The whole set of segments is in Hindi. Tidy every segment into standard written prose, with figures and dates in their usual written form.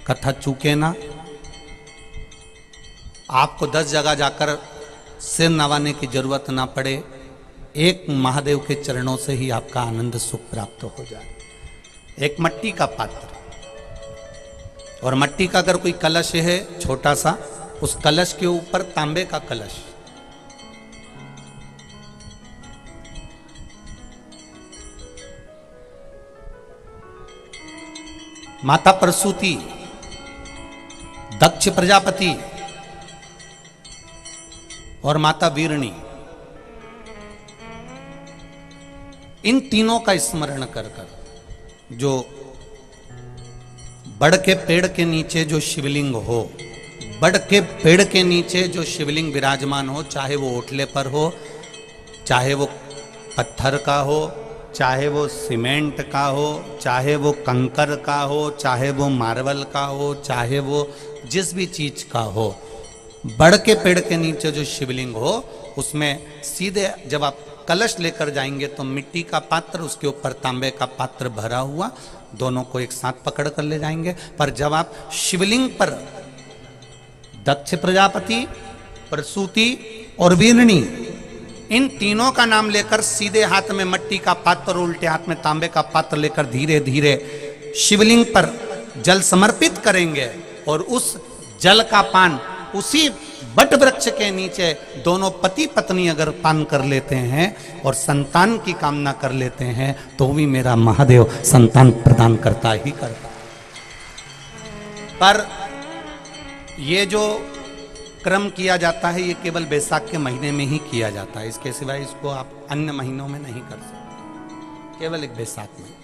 कथा चूके ना। आपको 10 जगह जाकर सिर नवाने की जरूरत ना पड़े, एक महादेव के चरणों से ही आपका आनंद सुख प्राप्त हो जाए। एक मट्टी का पात्र, और मट्टी का अगर कोई कलश है छोटा सा, उस कलश के ऊपर तांबे का कलश, माता प्रसूति, दक्ष प्रजापति और माता वीरणी, इन तीनों का स्मरण कर कर जो बड़ के पेड़ के नीचे जो शिवलिंग हो, बड़ के पेड़ के नीचे जो शिवलिंग विराजमान हो, चाहे वो ओटले पर हो, चाहे वो पत्थर का हो, चाहे वो सीमेंट का हो, चाहे वो कंकर का हो, चाहे वो मार्बल का हो, चाहे वो जिस भी चीज का हो, बड़ के पेड़ के नीचे जो शिवलिंग हो, उसमें सीधे जब आप कलश लेकर जाएंगे तो मिट्टी का पात्र, उसके ऊपर तांबे का पात्र भरा हुआ, दोनों को एक साथ पकड़ कर ले जाएंगे। पर जब आप शिवलिंग पर दक्ष प्रजापति, प्रसूति और वीरणी, इन तीनों का नाम लेकर सीधे हाथ में मट्टी का पात्र, उल्टे हाथ में तांबे का पात्र लेकर धीरे धीरे शिवलिंग पर जल समर्पित करेंगे, और उस जल का पान उसी बट वृक्ष के नीचे दोनों पति पत्नी अगर पान कर लेते हैं और संतान की कामना कर लेते हैं, तो भी मेरा महादेव संतान प्रदान करता ही करता। पर ये जो क्रम किया जाता है, ये केवल बैसाख के महीने में ही किया जाता है, इसके सिवाय इसको आप अन्य महीनों में नहीं कर सकते, केवल एक बैसाख में।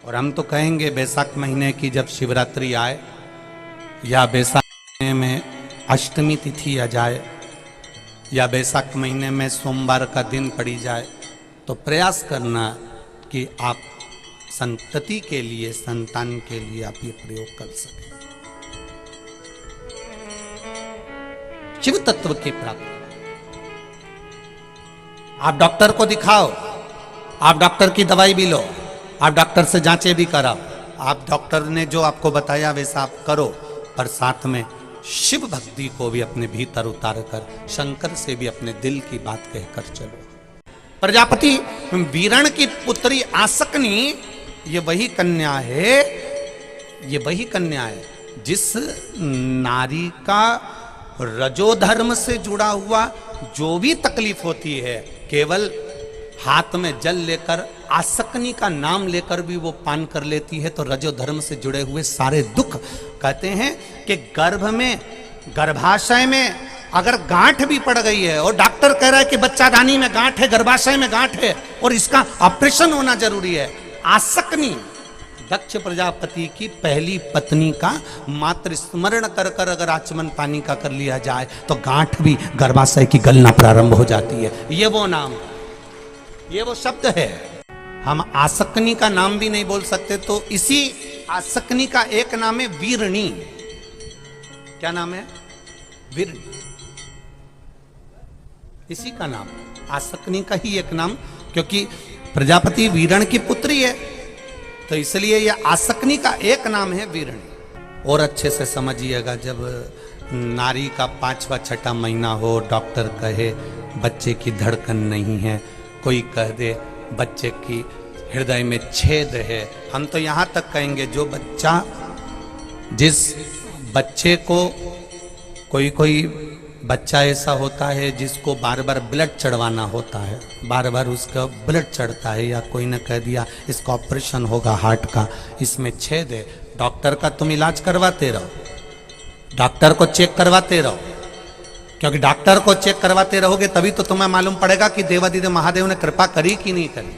और हम तो कहेंगे बैसाख महीने की जब शिवरात्रि आए, या बैसाख महीने में अष्टमी तिथि आ जाए, या बैसाख महीने में सोमवार का दिन पड़ी जाए, तो प्रयास करना कि आप संतति के लिए, संतान के लिए आप ये प्रयोग कर सकें। शिव तत्व की प्राप्ति। आप डॉक्टर को दिखाओ, आप डॉक्टर की दवाई भी लो, आप डॉक्टर से जांचें भी कराओ, आप डॉक्टर ने जो आपको बताया वैसा आप करो, पर साथ में शिव भक्ति को भी अपने भीतर उतार कर शंकर से भी अपने दिल की बात कहकर चलो। प्रजापति वीरण की पुत्री आसकनी, ये वही कन्या है, ये वही कन्या है जिस नारी का रजोधर्म से जुड़ा हुआ जो भी तकलीफ होती है, केवल हाथ में जल लेकर, आसकनी का नाम लेकर भी वो पान कर लेती है, तो रजोधर्म से जुड़े हुए सारे दुख, कहते हैं कि गर्भ में, गर्भाशय में अगर गांठ भी पड़ गई है और डॉक्टर कह रहा है कि बच्चा दानी में गांठ है, गर्भाशय में गांठ है और इसका ऑपरेशन होना जरूरी है, आसकनी दक्ष प्रजापति की पहली पत्नी का मात्र स्मरण कर कर अगर आचमन पानी का कर लिया जाए, तो गांठ भी गर्भाशय की गलना प्रारंभ हो जाती है। ये वो नाम, ये वो शब्द है। हम आसकनी का नाम भी नहीं बोल सकते, तो इसी आसकनी का एक नाम है वीरणी। क्या नाम है? वीरणी, इसी का नाम आसकनी का ही एक नाम, क्योंकि प्रजापति वीरण की पुत्री है, तो इसलिए यह आसकनी का एक नाम है वीरणी। और अच्छे से समझिएगा, जब नारी का 5वां 6ठा महीना हो, डॉक्टर कहे बच्चे की धड़कन नहीं है, कोई कह दे बच्चे की हृदय में छेद है, हम तो यहाँ तक कहेंगे जो बच्चा, जिस बच्चे को, कोई बच्चा ऐसा होता है जिसको बार बार ब्लड चढ़वाना होता है, बार बार उसका ब्लड चढ़ता है, या कोई ने कह दिया इसका ऑपरेशन होगा हार्ट का, इसमें छेद है, डॉक्टर का तुम इलाज करवाते रहो, डॉक्टर को चेक करवाते रहो, क्योंकि डॉक्टर को चेक करवाते रहोगे तभी तो तुम्हें मालूम पड़ेगा कि देवादिदेव महादेव ने कृपा करी कि नहीं करी।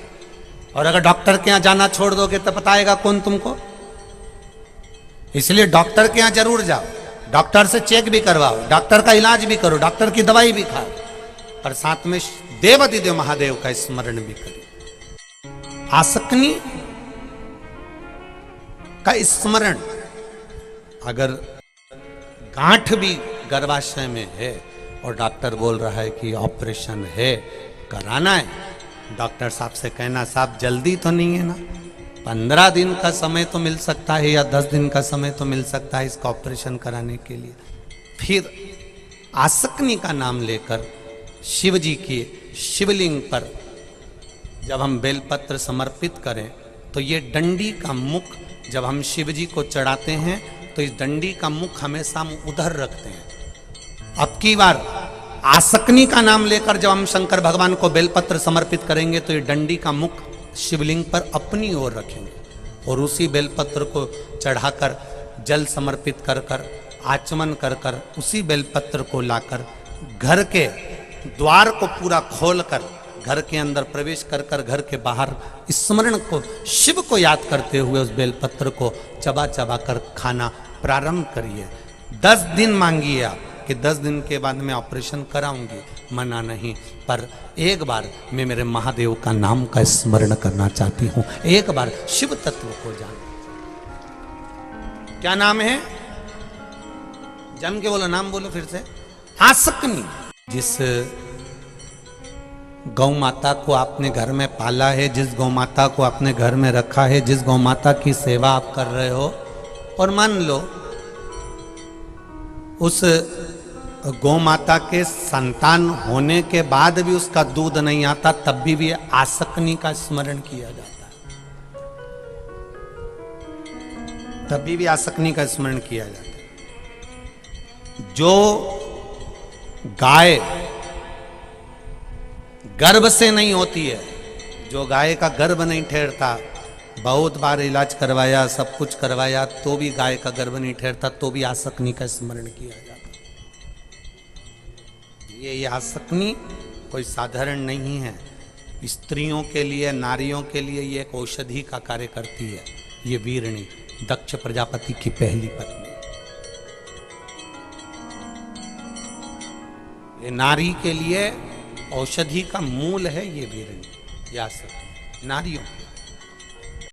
और अगर डॉक्टर के यहाँ जाना छोड़ दोगे तो बताएगा कौन तुमको। इसलिए डॉक्टर के यहाँ जरूर जाओ, डॉक्टर से चेक भी करवाओ, डॉक्टर का इलाज भी करो, डॉक्टर की दवाई भी खाओ, और साथ में देवादिदेव महादेव का स्मरण भी करो। आसकनी का स्मरण, अगर गांठ भी गर्भाशय में है और डॉक्टर बोल रहा है कि ऑपरेशन है, कराना है, डॉक्टर साहब से कहना साहब जल्दी तो नहीं है ना, 15 दिन का समय तो मिल सकता है या 10 दिन का समय तो मिल सकता है इसका ऑपरेशन कराने के लिए। फिर आसकनी का नाम लेकर शिव जी के शिवलिंग पर जब हम बेलपत्र समर्पित करें तो ये डंडी का मुख जब हम शिव जी को चढ़ाते हैं तो इस डंडी का मुख हमेशा हम उधर रखते हैं। अब की बार आसकनी का नाम लेकर जब हम शंकर भगवान को बेलपत्र समर्पित करेंगे तो ये डंडी का मुख शिवलिंग पर अपनी ओर रखेंगे और उसी बेलपत्र को चढ़ाकर जल समर्पित कर कर आचमन कर कर उसी बेलपत्र को लाकर घर के द्वार को पूरा खोलकर घर के अंदर प्रवेश कर कर घर के बाहर स्मरण को शिव को याद करते हुए उस बेलपत्र को चबा चबा कर खाना प्रारंभ करिए। 10 दिन मांगिए आप कि 10 दिन के बाद मैं ऑपरेशन कराऊंगी, मना नहीं, पर एक बार मैं मेरे महादेव का नाम का स्मरण करना चाहती हूँ, एक बार शिव तत्व को जान। क्या नाम है? जम के बोलो, नाम बोलो फिर से। आसकनी। जिस गौ माता को आपने घर में पाला है, जिस गौ माता को आपने घर में रखा है, जिस गौ माता की सेवा आप कर रहे हो, और मान लो उस गौ माता के संतान होने के बाद भी उसका दूध नहीं आता, तब भी आसकनी का स्मरण किया जाता है, तब भी आसकनी का स्मरण किया जाता है। जो गाय गर्भ से नहीं होती है, जो गाय का गर्भ नहीं ठहरता, बहुत बार इलाज करवाया, सब कुछ करवाया, तो भी गाय का गर्भ नहीं ठहरता, तो भी आसकनी का स्मरण किया जाता। ये आसकनी कोई साधारण नहीं है, स्त्रियों के लिए, नारियों के लिए ये एक औषधि का कार्य करती है। ये वीरणी, दक्ष प्रजापति की पहली पत्नी, ये नारी के लिए औषधि का मूल है। ये वीरणी, ये आसकनी नारियों